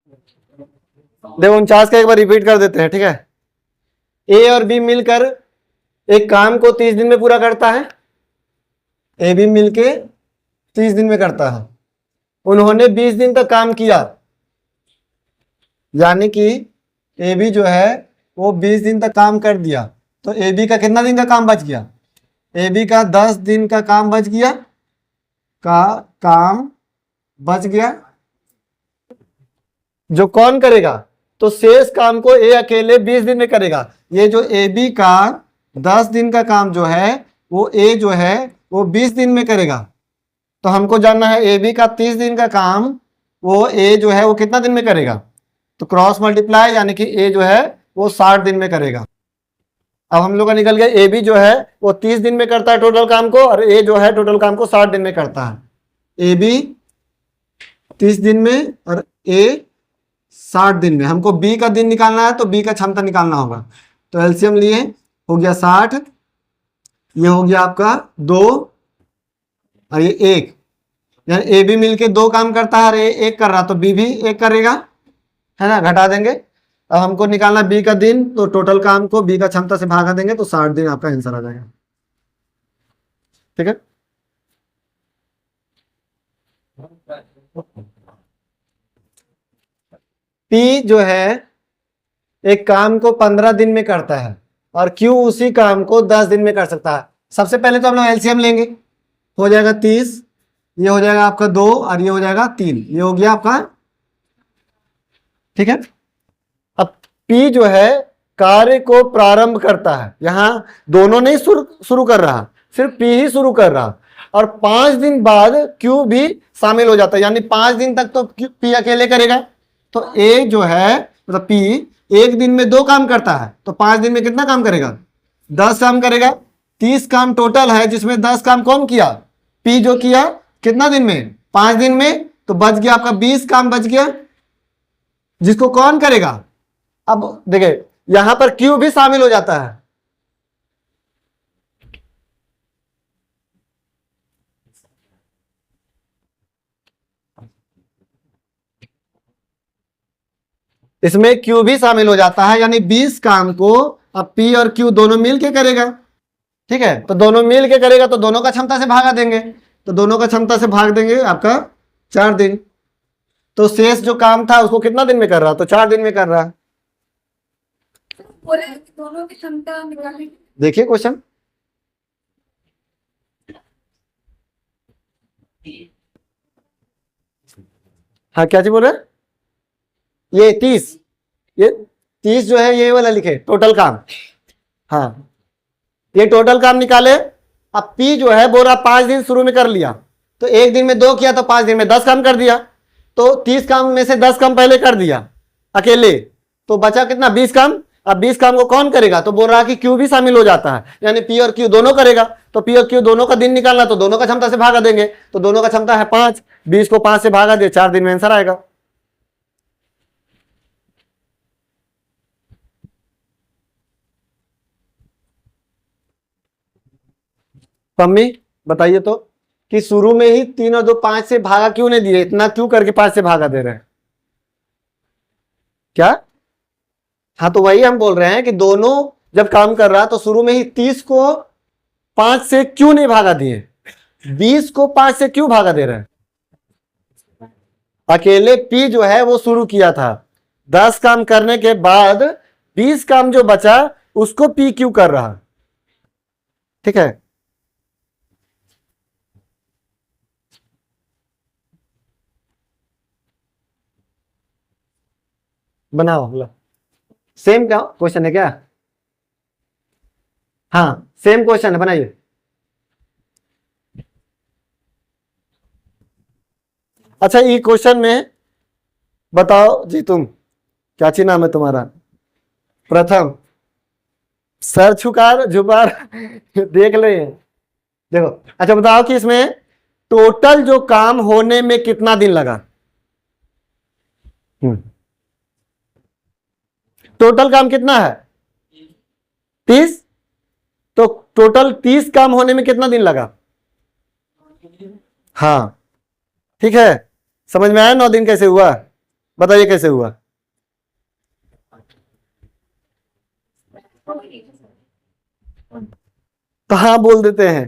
देखो 49 का एक बार रिपीट कर देते हैं, ठीक है। ए और बी मिलकर एक काम को 30 दिन में पूरा करता है। ए बी मिलके 30 दिन में करता है। उन्होंने 20 दिन तक काम किया, यानी कि ए बी जो है वो 20 दिन तक काम कर दिया। तो ए बी का कितना दिन का काम बच गया? ए बी का 10 दिन का काम बच गया, काम बच गया, जो कौन करेगा? तो शेष काम को ए अकेले 20 दिन में करेगा। ये जो ए बी का 10 दिन का काम जो है वो ए जो है वो 20 दिन में करेगा। तो हमको जानना है ए बी का 30 दिन का काम वो ए जो है वो कितना दिन में करेगा? तो क्रॉस मल्टीप्लाई, यानी कि ए जो है वो 60 दिन में करेगा। अब हम लोग का निकल गया ए बी जो है वो 30 दिन में करता है टोटल काम को, और ए जो है टोटल काम को 60 दिन में करता है। ए बी 30 दिन में और ए 60 दिन में। हमको बी का दिन निकालना है तो बी का क्षमता निकालना होगा। तो एलसीएम लिए, हो गया 60, ये हो गया आपका 2 और ये 1, यानी ए बी मिलके 2 काम करता है और ए 1 कर रहा, तो बी भी 1 करेगा, है ना, घटा देंगे। अब हमको निकालना बी का दिन, तो टोटल काम को बी का क्षमता से भागा देंगे तो 60 दिन आपका आंसर आ जाएगा, ठीक है। पी जो है एक काम को 15 दिन में करता है और क्यू उसी काम को 10 दिन में कर सकता है। सबसे पहले तो हम लोग एलसीएम लेंगे, हो जाएगा 30, ये हो जाएगा आपका 2 और ये हो जाएगा 3, ये हो गया आपका, ठीक है। अब P जो है कार्य को प्रारंभ करता है, यहां दोनों नहीं शुरू कर रहा, सिर्फ P ही शुरू कर रहा, और 5 दिन बाद Q भी शामिल हो जाता है, यानी 5 दिन तक तो P अकेले करेगा। तो A जो है मतलब P एक दिन में 2 काम करता है, तो 5 दिन में कितना काम करेगा? 10 काम करेगा। 30 काम टोटल है, जिसमें 10 काम कौन किया? P जो किया, कितना दिन में? 5 दिन में। तो बच गया आपका 20 काम बच गया, जिसको कौन करेगा? अब देखिए यहां पर Q भी शामिल हो जाता है, इसमें Q भी शामिल हो जाता है, यानी 20 काम को अब P और Q दोनों मिल के करेगा, ठीक है। तो दोनों मिल के करेगा तो दोनों का क्षमता से भागा देंगे, तो दोनों का क्षमता से भाग देंगे आपका 4 दिन। तो शेष जो काम था उसको कितना दिन में कर रहा? तो 4 दिन में कर रहा। दोनों की क्षमता निकालेंगे। देखिए क्वेश्चन, हाँ क्या चीज बोल रहे? ये 30 जो है ये वाला लिखे टोटल काम, हाँ ये टोटल काम निकाले। अब P जो है बोल रहा 5 दिन शुरू में कर लिया, तो एक दिन में 2 किया तो 5 दिन में 10 काम कर दिया, तो 30 काम में से 10 काम पहले कर दिया अकेले, तो बचा कितना? 20 काम। अब 20 काम को कौन करेगा? तो बोल रहा कि Q भी शामिल हो जाता है, यानी P और Q दोनों करेगा। तो P और Q दोनों का दिन निकालना, तो दोनों का क्षमता से भागा देंगे, तो दोनों का क्षमता है 5, 20 को 5 से भागा दे, 4 दिन में आंसर आएगा। मम्मी बताइए तो कि शुरू में ही 3 और 2 5 से भागा क्यों नहीं दिए? इतना क्यों करके 5 से भागा दे रहे हैं क्या? हाँ तो वही हम बोल रहे हैं कि दोनों जब काम कर रहा तो शुरू में ही 30 को 5 से क्यों नहीं भागा दिए? 20 को 5 से क्यों भागा दे रहे हैं? अकेले P जो है वो शुरू किया था, 10 काम करने के बाद 20 काम जो बचा उसको P क्यों कर रहा, ठीक है। बनाओ, सेम क्या क्वेश्चन है क्या? हाँ सेम क्वेश्चन है, बनाइए। अच्छा ये क्वेश्चन में बताओ जी, तुम क्या ची नाम है तुम्हारा? प्रथम, सर झुकार देख ले, देखो। अच्छा बताओ कि इसमें टोटल जो काम होने में कितना दिन लगा? टोटल काम कितना है? 30। तो टोटल 30 काम होने में कितना दिन लगा? हाँ ठीक है, समझ में आया 9 दिन कैसे हुआ? बताइए कैसे हुआ? तो हाँ बोल देते हैं।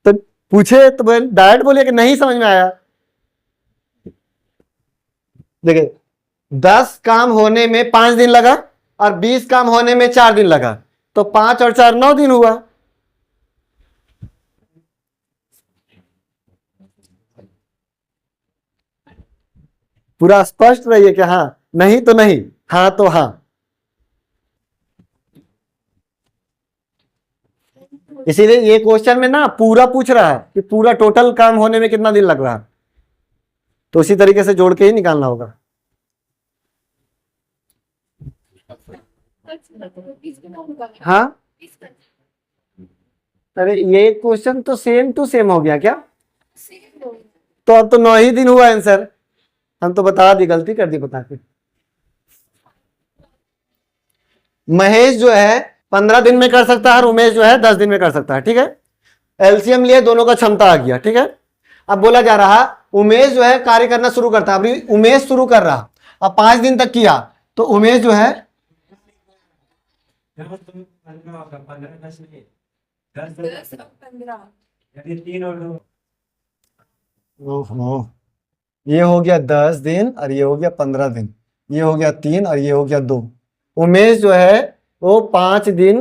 तो पूछे तो डायरेक्ट बोलिए कि नहीं समझ में आया। देखिए 10 काम होने में 5 दिन लगा और 20 काम होने में 4 दिन लगा, तो 5 और 4 9 दिन हुआ। पूरा स्पष्ट रहिए कि हाँ, नहीं तो नहीं, हाँ तो हाँ। इसीलिए ये क्वेश्चन में ना पूरा पूछ रहा है कि पूरा टोटल काम होने में कितना दिन लग रहा है, तो उसी तरीके से जोड़ के ही निकालना होगा। हाँ, अरे ये क्वेश्चन तो सेम टू सेम हो गया क्या? तो अब तो 9 ही दिन हुआ आंसर। हम तो बता दी, गलती कर दी बता के। महेश जो है 15 दिन में कर सकता है और उमेश जो है 10 दिन में कर सकता है, ठीक है। एलसीएम लिए दोनों का क्षमता आ गया, ठीक है। अब बोला जा रहा उमेश जो है कार्य करना शुरू करता है, अभी उमेश शुरू कर रहा, अब 5 दिन तक किया तो उमेश जो है 10 और 15 ओहो, ये हो गया 10 दिन और ये हो गया 15 दिन, ये हो गया 3 और ये हो गया 2। उमेश जो है वो 5 दिन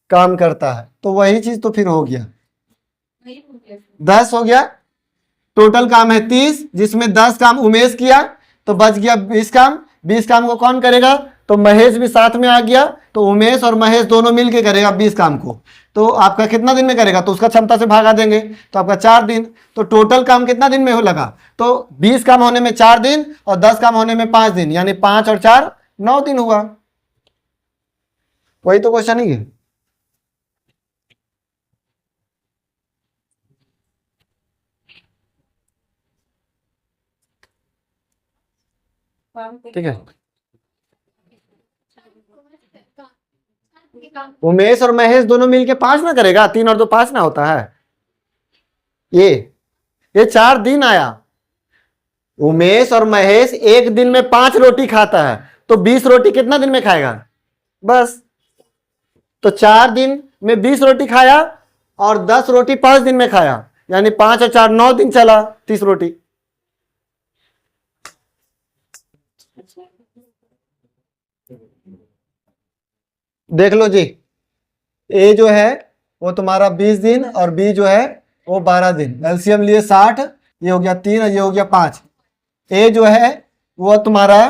काम करता है, तो वही चीज तो फिर हो गया। नहीं हो गया। 10 हो गया, टोटल काम है 30, जिसमें 10 काम उमेश किया तो बच गया 20 काम। 20 काम को कौन करेगा? तो महेश भी साथ में आ गया, तो उमेश और महेश दोनों मिलके करेगा 20 काम को। तो आपका कितना दिन में करेगा? तो उसका क्षमता से भागा देंगे, तो आपका 4 दिन। तो टोटल काम कितना दिन में हो लगा? तो 20 काम होने में 4 दिन और 10 काम होने में 5 दिन, यानी 5 और 4 9 दिन हुआ। वही तो क्वेश्चन ही है। ठीक है, उमेश और महेश दोनों मिलके 5 ना करेगा, 3 और 2 5 ना होता है। ये 4 दिन आया। उमेश और महेश एक दिन में 5 रोटी खाता है, तो 20 रोटी कितना दिन में खाएगा? बस, तो 4 दिन में 20 रोटी खाया और 10 रोटी 5 दिन में खाया, यानी 5 और 4 9 दिन चला 30 रोटी। देख लो जी, ए जो है वो तुम्हारा 20 दिन और बी जो है वो 12 दिन। एलसीएम लिए 60, ये हो गया 3 और ये हो गया 5। ए जो है वो तुम्हारा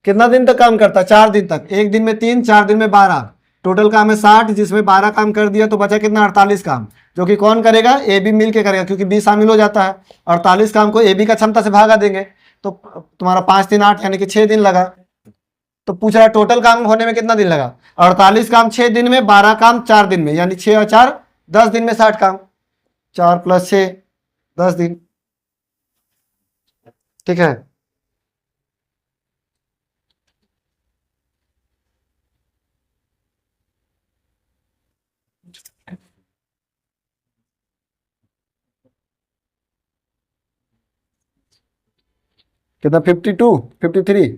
कितना दिन तक काम करता है? 4 दिन तक। एक दिन में 3, 4 दिन में 12, टोटल काम है 60, जिसमें 12 काम कर दिया तो बचा कितना? 48 काम, जो कि कौन करेगा? ए बी मिल के करेगा, क्योंकि बी शामिल हो जाता है। 48 काम को ए बी का क्षमता से भागा देंगे, तो तुम्हारा 5 3 8 यानी कि 6 दिन लगा। तो पूछ रहा है टोटल काम होने में कितना दिन लगा? 48 काम 6 दिन में, 12 काम 4 दिन में, यानी 6 और 4 10 दिन में 60 काम। 4 + 6 10 दिन, ठीक है। कितना? 52 53?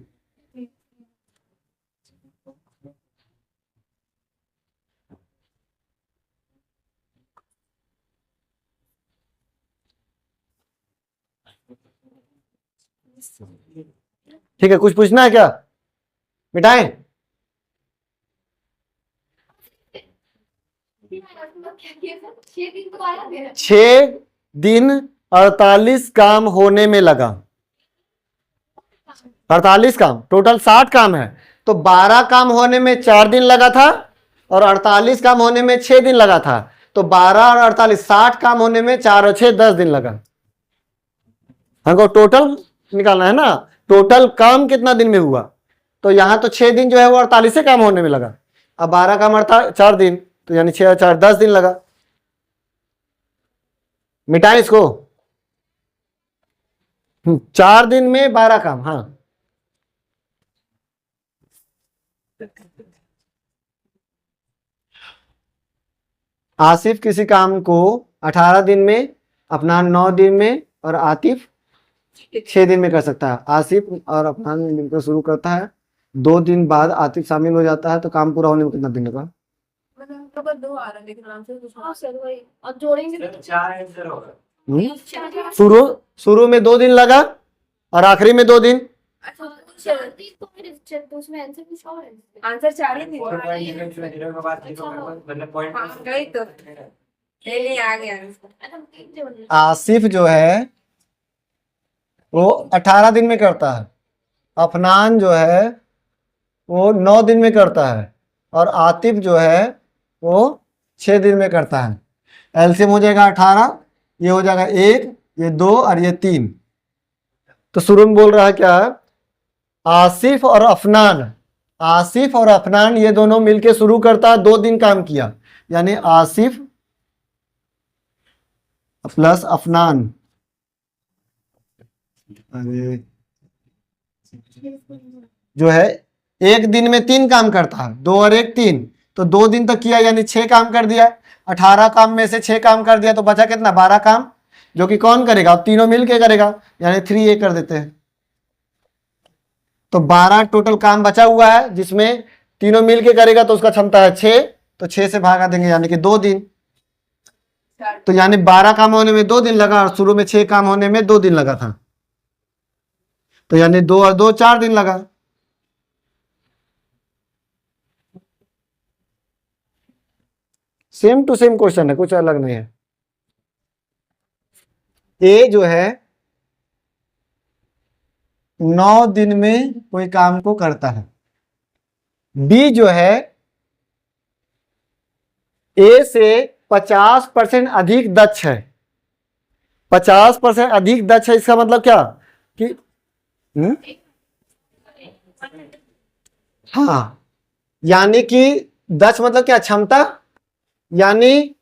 ठीक है, कुछ पूछना है क्या? मिटाएं? 6 दिन 48 काम होने में लगा। 48 काम, टोटल 60 काम है, तो 12 काम होने में 4 दिन लगा था और 48 काम होने में 6 दिन लगा था। तो 12 और 48 60 काम होने में 4 और 6 10 दिन लगा। हमको टोटल निकालना है ना, टोटल काम कितना दिन में हुआ। तो यहां तो 6 दिन जो है वो 48 से काम होने में लगा, अब 12 काम 4 दिन, तो यानी 6 और 4 10 दिन लगा। मिटाएं इसको। 4 दिन में 12 काम, हाँ। आसिफ किसी काम को 18 दिन में, अपना 9 दिन में और आतिफ 6 दिन में कर सकता है। आसिफ और अफनान मिलकर शुरू करता है, 2 दिन बाद आतिफ शामिल हो जाता है, तो काम पूरा होने में कितना दिन लगा? मतलब तो बस 2 आ रहा है लेकिन आंसर कुछ हाँ सर वही, और जोड़ेंगे तो शुरू में 2 दिन लगा और आखिरी में 2 दिन। अच्छा तो फिर तो उसमें आंसर कुछ और है। आंसर 4 ही नहीं गई तो नहीं आ गया आंसर। आसिफ जो है वो 18 दिन में करता है, अफनान जो है वो 9 दिन में करता है, और आतिफ जो है वो 6 दिन में करता है। एलसीएम हो जाएगा 18, ये हो जाएगा 1, ये 2 और ये 3। तो शुरू में बोल रहा है क्या? आसिफ और अफनान ये दोनों मिलके शुरू करता है, 2 दिन काम किया, यानी आसिफ प्लस अफनान, अरे जो है 1 दिन में 3 काम करता है, 2 और 1 3, तो 2 दिन तक किया यानी 6 काम कर दिया। 18 काम में से 6 काम कर दिया तो बचा कितना? 12 काम, जो कि कौन करेगा? अब तीनों मिलके करेगा, यानी 3A कर देते हैं। तो 12 टोटल काम बचा हुआ है, जिसमें तीनों मिलके करेगा तो उसका क्षमता है 6, तो 6 से भागा देंगे यानी कि 2 दिन। तो यानी 12 काम होने में 2 दिन लगा और शुरू में 6 काम होने में 2 दिन लगा था, तो यानी 2 और 2 4 दिन लगा। सेम टू सेम क्वेश्चन है, कुछ अलग नहीं है। ए जो है 9 दिन में कोई काम को करता है, बी जो है ए से 50% अधिक दक्ष है। 50% अधिक दक्ष है, इसका मतलब क्या कि हाँ, यानी कि दक्ष मतलब क्या? क्षमता। यानी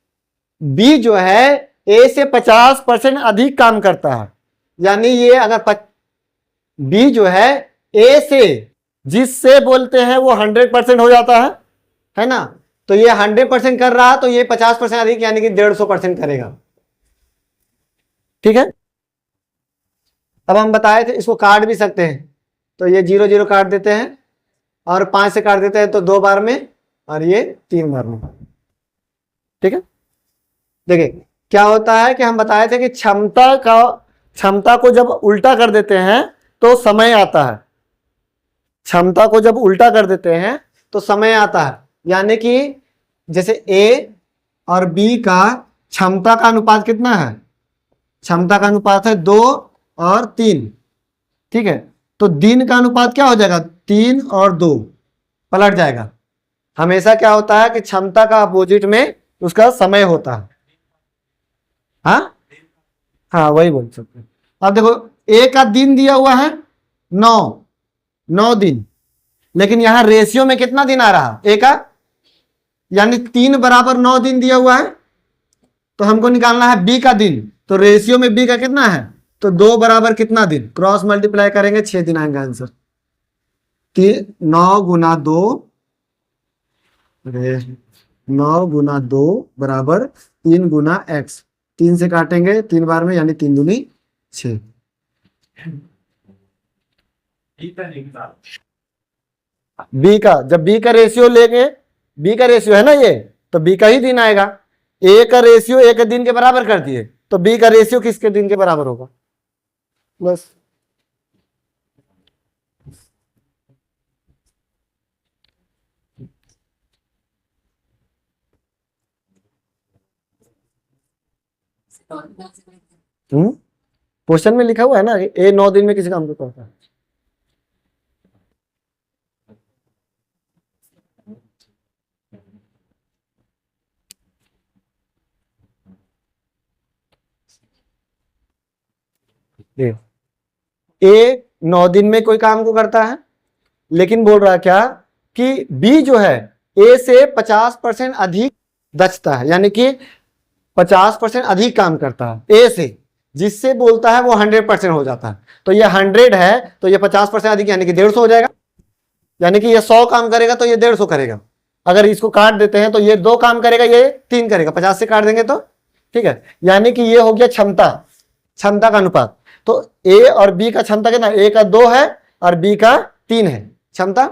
बी जो है ए से 50% अधिक काम करता है, यानी ये अगर बी जो है ए से, जिससे बोलते हैं वो 100% हो जाता है ना, तो ये 100% कर रहा है, तो ये 50% अधिक यानी कि 150% करेगा। ठीक है, अब हम बताए थे इसको काट भी सकते हैं, तो ये 0 0 काट देते हैं और 5 से काट देते हैं, तो 2 बार में और ये 3 बार में। ठीक है, देखिए क्या होता है कि हम बताए थे कि क्षमता को जब उल्टा कर देते हैं तो समय आता है। क्षमता को जब उल्टा कर देते हैं तो समय आता है, यानी कि जैसे ए और बी का क्षमता का अनुपात कितना है? क्षमता का अनुपात है 2 और 3। ठीक है, तो दिन का अनुपात क्या हो जाएगा? 3 और 2 पलट जाएगा। हमेशा क्या होता है कि क्षमता का अपोजिट में उसका समय होता है। हाँ वही बोल सकते हैं। अब देखो ए का दिन दिया हुआ है 9 दिन, लेकिन यहां रेशियो में कितना दिन आ रहा ए का? यानी 3 बराबर 9 दिन दिया हुआ है, तो हमको निकालना है बी का दिन। तो रेशियो में बी का कितना है? तो 2 बराबर कितना दिन? क्रॉस मल्टीप्लाई करेंगे 6 दिन आएंगे आंसर। 9 गुना 2, 9 गुना 2 बराबर 3 गुना x। 3 से काटेंगे 3 बार में, यानी 3 दूनी 6। बी का, जब बी का रेशियो लेंगे, बी का रेशियो है ना ये, तो बी का ही दिन आएगा। ए का रेशियो ए के दिन के बराबर कर दिए, तो बी का रेशियो किसके दिन के बराबर होगा? बस क्वेश्चन में लिखा हुआ है ना, ए 9 दिन में किसी काम को करता है। ए 9 दिन में कोई काम को करता है, लेकिन बोल रहा क्या कि बी जो है ए से 50% अधिक दक्षता है, यानी कि 50% अधिक काम करता है ए से, जिससे बोलता है वो 100% हो जाता है। तो ये 100 है, तो ये 50% अधिक यानी कि 150 हो जाएगा। यानी कि ये 100 काम करेगा तो ये 150 करेगा। अगर इसको काट देते हैं तो ये 2 काम करेगा, ये 3 करेगा, 50 से काट देंगे तो ठीक है। यानी कि ये हो गया क्षमता का अनुपात। तो ए और बी का क्षमता कितना, ए का 2 है और बी का 3 है क्षमता।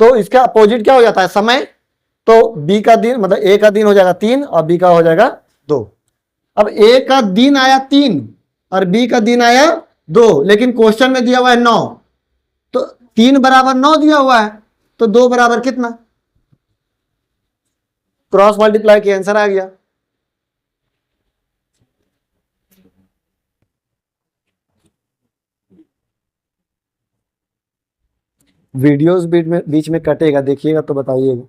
तो इसका अपोजिट क्या हो जाता है, समय। तो बी का दिन मतलब ए का दिन हो जाएगा 3 और बी का हो जाएगा 2। अब ए का दिन आया 3 और बी का दिन आया 2, लेकिन क्वेश्चन में दिया हुआ है 9, तो 3 बराबर 9 दिया हुआ है, तो 2 बराबर कितना, क्रॉस मल्टीप्लाई किया आंसर आ गया। वीडियोस बीच में कटेगा, देखिएगा तो बताइएगा,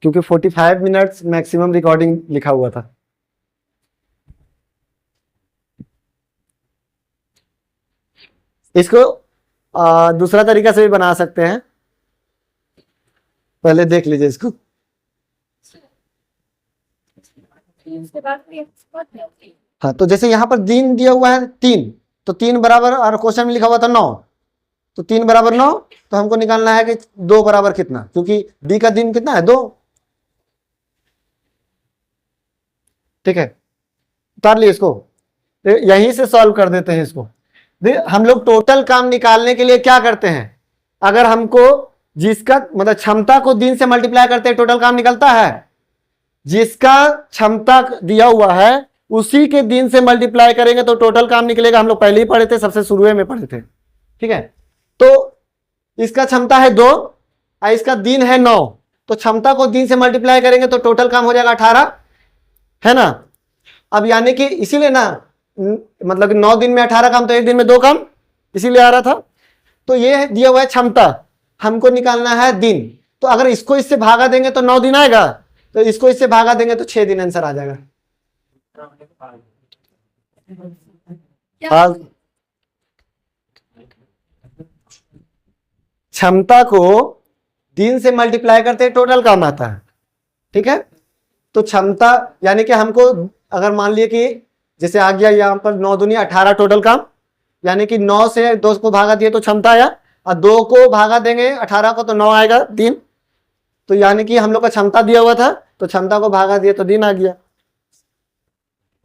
क्योंकि 45 मिनट्स मैक्सिमम रिकॉर्डिंग लिखा हुआ था। इसको दूसरा तरीका से भी बना सकते हैं, पहले देख लीजिए इसको। उसके बाद फिर हाँ, तो जैसे यहां पर दिन दिया हुआ है 3, तो 3 बराबर, और क्वेश्चन में लिखा हुआ था 9, तो 3 बराबर 9, तो हमको निकालना है कि 2 बराबर कितना, क्योंकि बी का दिन कितना है 2। ठीक है, उतार लिए इसको, तो यहीं से सॉल्व कर देते हैं इसको। हम लोग टोटल काम निकालने के लिए क्या करते हैं, अगर हमको जिसका मतलब क्षमता को दिन से मल्टीप्लाई करते हैं टोटल काम निकलता है, जिसका क्षमता दिया हुआ है उसी के दिन से मल्टीप्लाई करेंगे तो टोटल काम निकलेगा। हम लोग पहले ही पढ़े थे, सबसे शुरू में पढ़े थे। ठीक है, तो इसका क्षमता है 2 और इसका दिन है 9, तो क्षमता को दिन से मल्टीप्लाई करेंगे तो टोटल काम हो जाएगा 18, है ना। अब यानी कि इसीलिए ना, मतलब कि 9 दिन में 18 काम, तो 1 दिन में 2 काम, इसीलिए आ रहा था। तो ये दिया हुआ है क्षमता, हमको निकालना है दिन, तो अगर इसको इससे भागा देंगे तो 9 दिन आएगा, तो इसको इससे भागा देंगे तो 6 दिन आंसर आ जाएगा। हाँ, क्षमता को दिन से मल्टीप्लाई करते टोटल काम आता है। ठीक है, तो क्षमता यानी कि हमको अगर मान लिया कि जैसे आ गया यहाँ पर 9 दूनी 18 टोटल काम, यानी कि 9 से 2 को भागा दिए तो क्षमता आया, और 2 को भागा देंगे 18 को तो 9 आएगा दिन, तो यानी कि हम लोग का क्षमता दिया हुआ था तो क्षमता को भागा दिए तो दिन आ गया।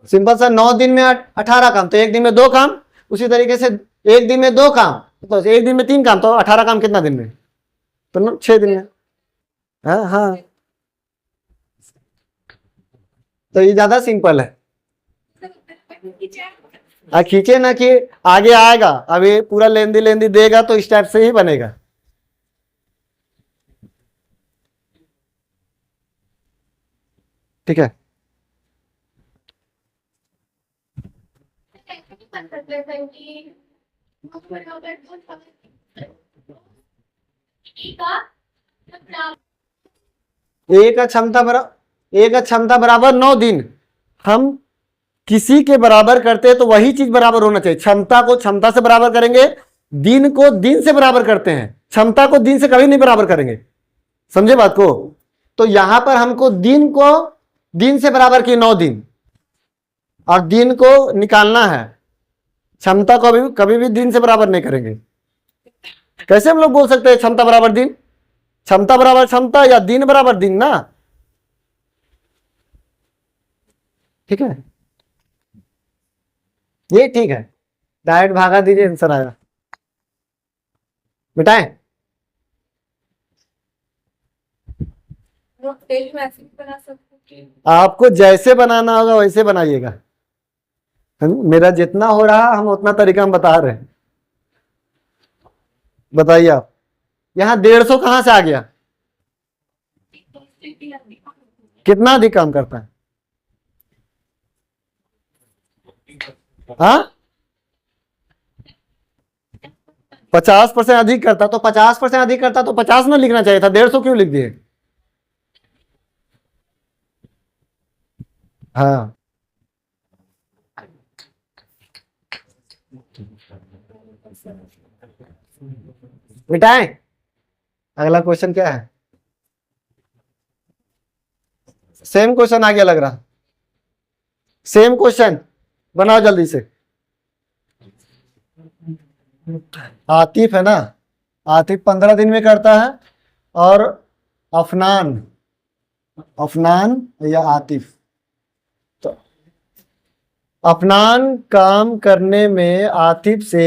सिंपल सा, 9 दिन में 18 काम, तो 1 दिन में 2 काम, उसी तरीके से 1 दिन में 2 काम, तो 1 दिन में 3 काम, तो 18 काम कितना दिन में, तो 6 दिन में। हाँ हाँ, तो ये ज्यादा सिंपल है। खींचे ना कि आगे आएगा, अब ये पूरा लेंदी देगा तो इस टाइप से ही बनेगा। ठीक है, ए का क्षमता बराबर 9 दिन, हम किसी के बराबर करते हैं तो वही चीज बराबर होना चाहिए। क्षमता को क्षमता से बराबर करेंगे, दिन को दिन से बराबर करते हैं, क्षमता को दिन से कभी नहीं बराबर करेंगे, समझे बात को। तो यहां पर हमको दिन को दिन से बराबर किए 9 दिन, और दिन को निकालना है, क्षमता को कभी भी दिन से बराबर नहीं करेंगे। कैसे हम लोग बोल सकते हैं क्षमता बराबर दिन, क्षमता बराबर क्षमता या दिन बराबर दिन ना। ठीक है, ये ठीक है, डायरेक्ट भागा दीजिए आंसर आएगा। मिटाएं, टेल में ऐसे भी बना सकते हैं। आपको जैसे बनाना होगा वैसे बनाइएगा, मेरा जितना हो रहा हम उतना तरीका हम बता रहे हैं। बताइए आप, यहां 150 कहां से आ गया, कितना अधिक काम करता है, हाँ 50% अधिक करता, तो 50% अधिक करता तो 50 ना लिखना चाहिए था, 150 क्यों लिख दिए। हाँ, मिटाएं, अगला क्वेश्चन क्या है, सेम क्वेश्चन आ गया लग रहा, सेम क्वेश्चन बनाओ जल्दी से। आतिफ है ना, आतिफ 15 दिन में करता है, और अफनान या आतिफ, तो अफनान काम करने में आतिफ से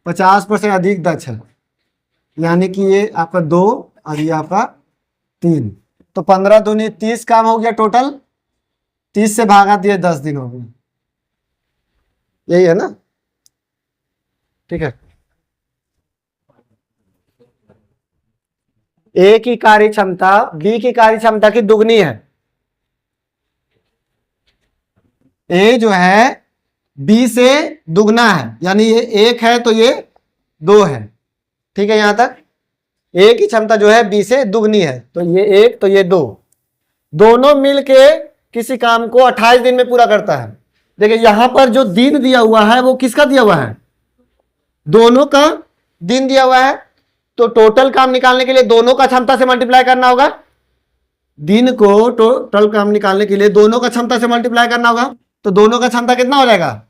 50% अधिक दक्ष है, यानी कि ये आपका 2 और ये आपका 3, तो 15 दूनी 30 काम हो गया टोटल, 30 से भागा दिए 10 दिन हो गए, यही है ना। ठीक है, ए की कार्य क्षमता बी की कार्य क्षमता की दुगनी है। ए जो है बी से दुगना है, यानी ये 1 है तो ये 2 है। ठीक है, यहां तक ए की क्षमता जो है बी से दुगनी है, तो ये 1 तो ये 2, दोनों मिलके किसी काम को 28 दिन में पूरा करता है। देखिए यहां पर जो दिन दिया हुआ है वो किसका दिया हुआ है, दोनों का दिन दिया हुआ है, तो टोटल काम निकालने के लिए दोनों का क्षमता से मल्टीप्लाई करना होगा। दिन को टोटल काम निकालने के लिए दोनों का क्षमता से मल्टीप्लाई करना होगा, तो दोनों का क्षमता कितना हो जाएगा,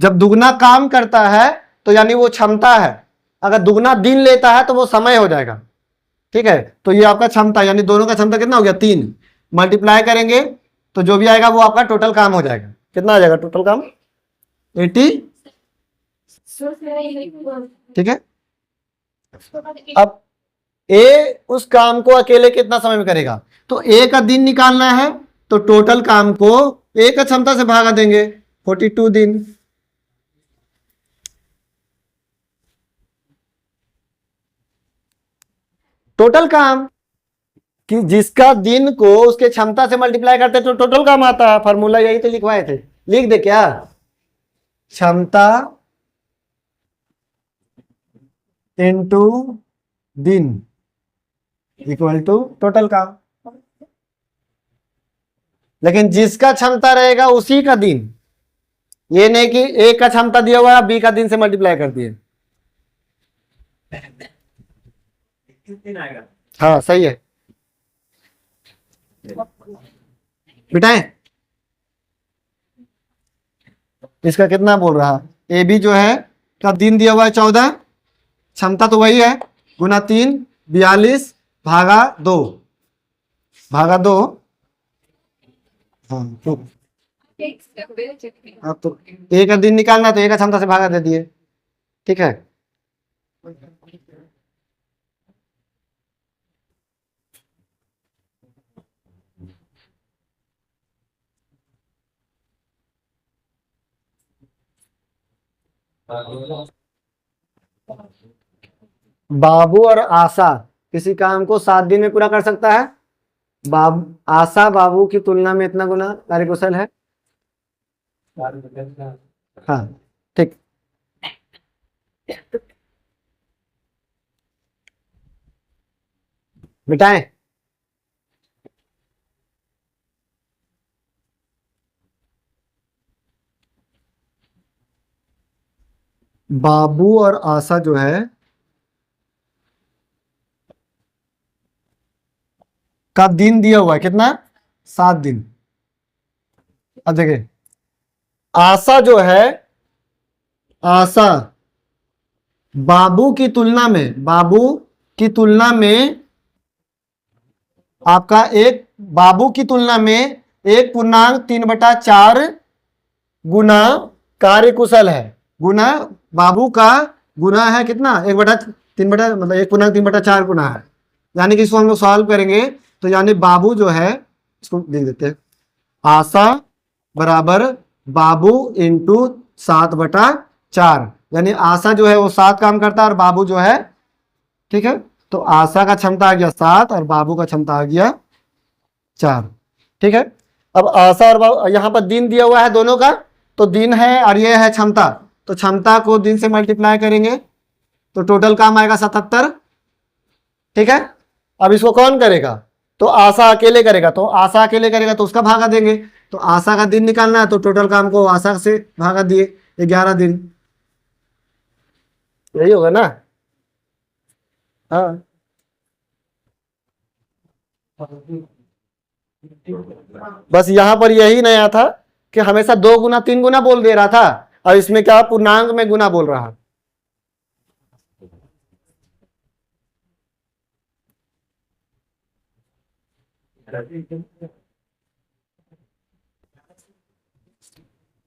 जब दुगना काम करता है तो यानी वो क्षमता है, अगर दुगना दिन लेता है तो वो समय हो जाएगा। ठीक है, तो ये आपका क्षमता यानी दोनों का क्षमता कितना हो गया 3, मल्टीप्लाई करेंगे तो जो भी आएगा वो आपका टोटल काम हो जाएगा। कितना आ जाएगा टोटल काम, 80। ठीक है, अब ए उस काम को अकेले कितना समय में करेगा, तो ए का दिन निकालना है, तो टोटल काम को ए का क्षमता से भागा देंगे 42 दिन। टोटल काम कि जिसका दिन को उसके क्षमता से मल्टीप्लाई करते तो टोटल काम आता है, फॉर्मूला यही तो लिखवाए थे, लिख दे क्या, क्षमता इनटू दिन इक्वल टू टोटल काम। लेकिन जिसका क्षमता रहेगा उसी का दिन, ये नहीं कि ए का क्षमता दिया हुआ है बी का दिन से मल्टीप्लाई कर दिए। हाँ सही है, बिठाए इसका कितना बोल रहा, ए बी जो है का दिन दिया हुआ है 14, क्षमता तो वही है, गुना 3 42 भागा 2 भागा 2। हाँ तो अब तो ए का दिन निकालना तो ए का क्षमता से भागा दे दिए। ठीक है, बाबू और आशा किसी काम को 7 दिन में पूरा कर सकता है। आशा बाबू की तुलना में इतना गुना कार्यकुशल है। हाँ ठीक, मिटाएं, बाबू और आशा जो है का दिन दिया हुआ है कितना, 7 दिन। अब देखिए आशा जो है, आशा बाबू की तुलना में आपका बाबू की तुलना में 1.3/4 गुना कार्यकुशल है, गुना बाबू का गुना है कितना 1/3 मतलब 1.3/4 गुना है, यानी कि इसको हम लोग सॉल्व करेंगे तो यानी बाबू जो है, इसको लिख देते हैं, आशा बराबर बाबू इंटू 7/4, यानी आशा जो है वो 7 काम करता है और बाबू जो है, ठीक है, तो आशा का क्षमता आ गया 7 और बाबू का क्षमता आ गया 4। ठीक है, अब आशा और यहाँ पर दिन दिया हुआ है दोनों का, तो दिन है और ये है क्षमता, तो क्षमता को दिन से मल्टीप्लाई करेंगे तो टोटल काम आएगा 77। ठीक है, अब इसको कौन करेगा, तो आशा अकेले करेगा, तो उसका भागा देंगे, तो आशा का दिन निकालना है तो टोटल काम को आशा से भागा दिए 11 दिन, यही होगा ना। हाँ बस यहां पर यही नया था कि हमेशा 2 गुना 3 गुना बोल दे रहा था और इसमें क्या पूर्णांक में गुना बोल रहा।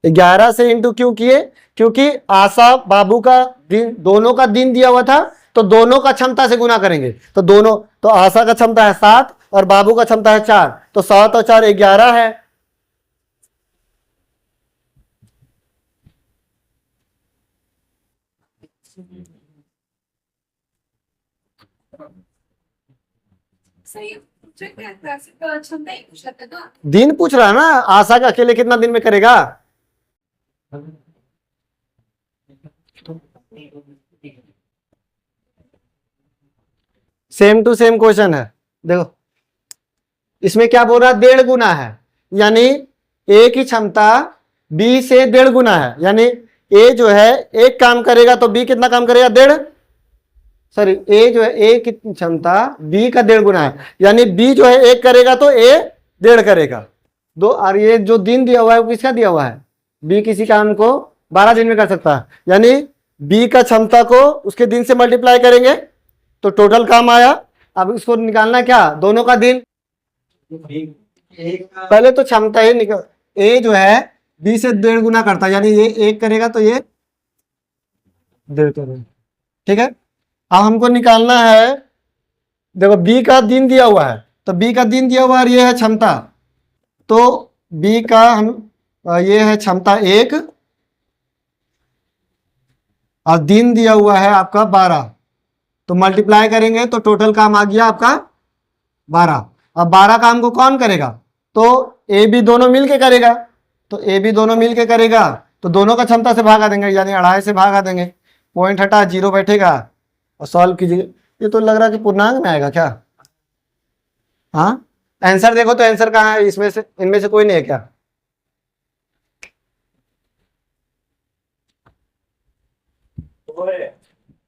11 से इंटू क्यों किए? क्योंकि आशा बाबू का दिन, दोनों का दिन दिया हुआ था, तो दोनों का क्षमता से गुना करेंगे। तो दोनों, तो आशा का क्षमता है 7 और बाबू का क्षमता है 4, तो 7 और 4 11 है। सही मुझे क्या क्लासिक का अच्छा नहीं पूछ सकते ना। दिन पूछ रहा है ना, आशा का अकेले कितना दिन में करेगा? सेम टू सेम क्वेश्चन है। देखो इसमें क्या बोल रहा है, 1.5 गुना है, यानी ए की क्षमता बी से 1.5 गुना है। यानी ए जो है एक काम करेगा तो बी कितना काम करेगा? 1.5। सॉरी, ए जो है ए की क्षमता बी का 1.5 गुना है, यानी बी जो है 1 करेगा तो ए 1.5 करेगा। दो, और ये जो दिन दिया हुआ है वो किसका दिया हुआ है? बी किसी काम को 12 दिन में कर सकता है, यानी बी का क्षमता को उसके दिन से मल्टीप्लाई करेंगे तो टोटल काम आया। अब इसको निकालना क्या, दोनों का दिन। पहले तो क्षमता ही निकल, ए जो है बी से 1.5 गुना करता है, यानी ये 1 करेगा तो ये 1.5 करेगा। ठीक है, अब हमको निकालना है, देखो बी का दिन दिया हुआ है, तो बी का दिन दिया हुआ है, ये है क्षमता, तो बी का हम ये है क्षमता 1 और दिन दिया हुआ है आपका 12, तो मल्टीप्लाई करेंगे तो टोटल काम आ गया आपका 12। अब 12 काम को कौन करेगा? तो ए बी दोनों मिलके करेगा, तो ए बी दोनों मिलके करेगा तो दोनों का क्षमता से भागा देंगे, यानी 2.5 से भागा देंगे, पॉइंट हटा 0 बैठेगा और सॉल्व कीजिए। ये तो लग रहा है कि पूर्णांक में आएगा क्या? हाँ, आंसर देखो तो आंसर कहाँ है? इसमें से, इनमें से कोई नहीं है क्या?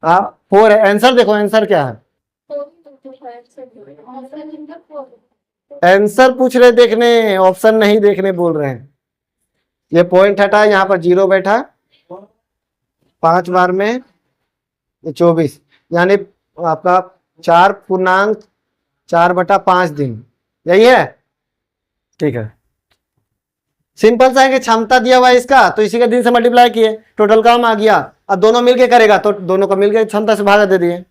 हाँ 4 है, आंसर देखो, आंसर क्या है? आंसर पूछ रहे देखने, ऑप्शन नहीं देखने बोल रहे हैं। ये पॉइंट हटा, यहाँ पर 0 बैठा, 5 बार में 24, यानी आपका 4.4/5 दिन, यही है। ठीक है, सिंपल सा है कि क्षमता दिया हुआ है इसका, तो इसी का दिन से मल्टीप्लाई किए, टोटल काम आ गया। अब दोनों मिलके करेगा तो दोनों को मिलके क्षमता से भागा दे दिए।